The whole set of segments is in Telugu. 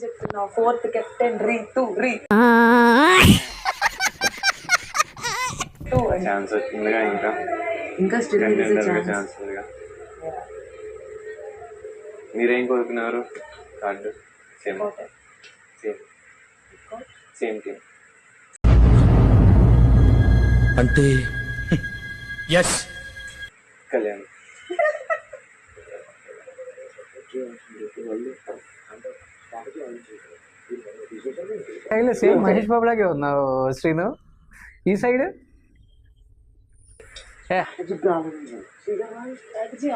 చెప్తున్నావు ఫోర్త్ కెప్టెన్ రీతు ఛాన్స్ వచ్చిందిగా ఇంకా స్టిల్ ఛాన్స్ ఉందిగా. మీరేం కోరుకున్నారు? కార్డు సేమ్ టీమ్ అంటే ఎస్ కళ్యాణ్. సేమ్ మహేష్ బాబు లాగే ఉన్నావు శ్రీను. ఈ సైడ్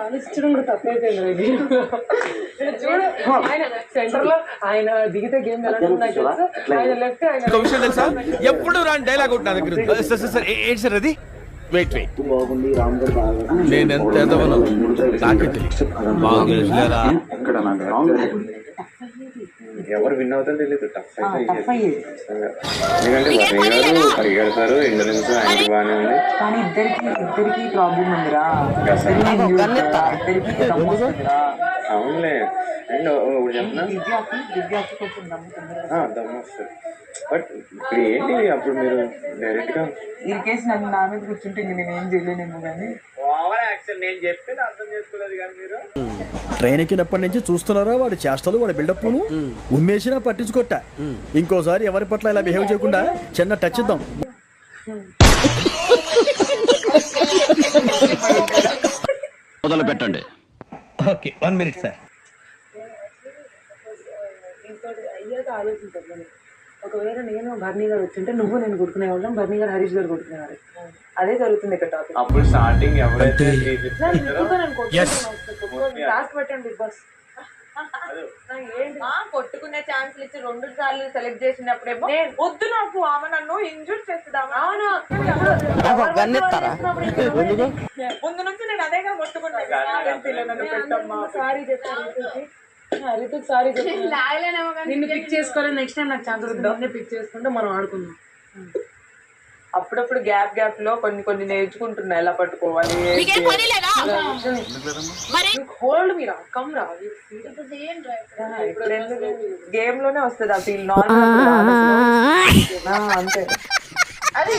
ఆలోచించడం కూడా తప్పైపోయింది. ఆయన సెంటర్ లో ఆయన దిగితే గేమ్ ఆయన లెఫ్ట్ విషయం తెలుసా, ఎప్పుడు రాని డైలాగ్ ఒకటి నా దగ్గర సార్. ఏంటి సార్ అది? వెయిట్ నేను ఎంత ఎదవను నాకే తెలియదు. బాగా తెలుసులేరా. ఎవరు విన్ అవుతారో తెలియదు. టఫ్ ఎందుకంటే గారు పరిగెడతారు, ఇండోరెన్స్ ఆయనకి బాగానే ఉంది. కానీ ఇద్దరికి ప్రాబ్లం ఉందిరా. అవునులే. అండ్ ఒకటి చెప్పిన కొంచెం దమ్ము వస్తుంది. బట్ ఇప్పుడు ఏంటి అప్పుడు మీరు డైరెక్ట్ గా ఈ కేసు నన్ను నా మీద కూర్చుంటే నేను ఏం చేయలేనేమో కానీ ఓవర్ యాక్షన్ నేను చెప్పేది అర్థం చేసుకోలేదు. కానీ మీరు ట్రైన్ ఎక్కినప్పటి నుంచి చూస్తున్నారా వాడి చేష్టలు, వాడి బిల్డప్ను. ఉమ్మేసినా పట్టించుకోట. ఇంకోసారి ఎవరి పట్ల ఇలా బిహేవ్ చేయకుండా చిన్న టచ్ ఇద్దాం. మొదలు పెట్టండి. Okay 1 minute sir. అయ్యాక ఆలోచించాను. ఒకవేళ నేను భరణి గారు వచ్చింటే నువ్వు నేను కొట్టుకునే వాళ్ళం, భరణి గారు హరీష్ గారు కొట్టుకునేవారు. అదే జరుగుతుంది ఇక్కడ టాపిక్. అప్పుడు స్టార్టింగ్ ఎవరైతే బిగ్ బాస్ కొట్టుకునే ఛాన్స్ ఇచ్చి 2 సార్లు సెలెక్ట్ చేసినప్పుడేమో వద్దు నాకు ఆమె నన్ను ఇంజూర్ చేస్తుందామా. అవును ముందు నుంచి నేను అదేగా కొట్టుకున్నాను. సారీ చెప్తాను రితుక్, సారీ చెప్తాను. నిన్ను పిక్ చేసుకోవాలి. నెక్స్ట్ టైం నాకు ఛాన్స్ వద్దాం. పిక్ చేసుకుంటే మనం ఆడుకుందాం. అప్పుడప్పుడు గ్యాప్ లో కొన్ని నేర్చుకుంటున్నా ఎలా పట్టుకోవాలి. హోల్డ్ మీరా కమ్ రా. గేమ్ లోనే వస్తుంది ఆ ఫీల్. నార్మల్ అంతే. అది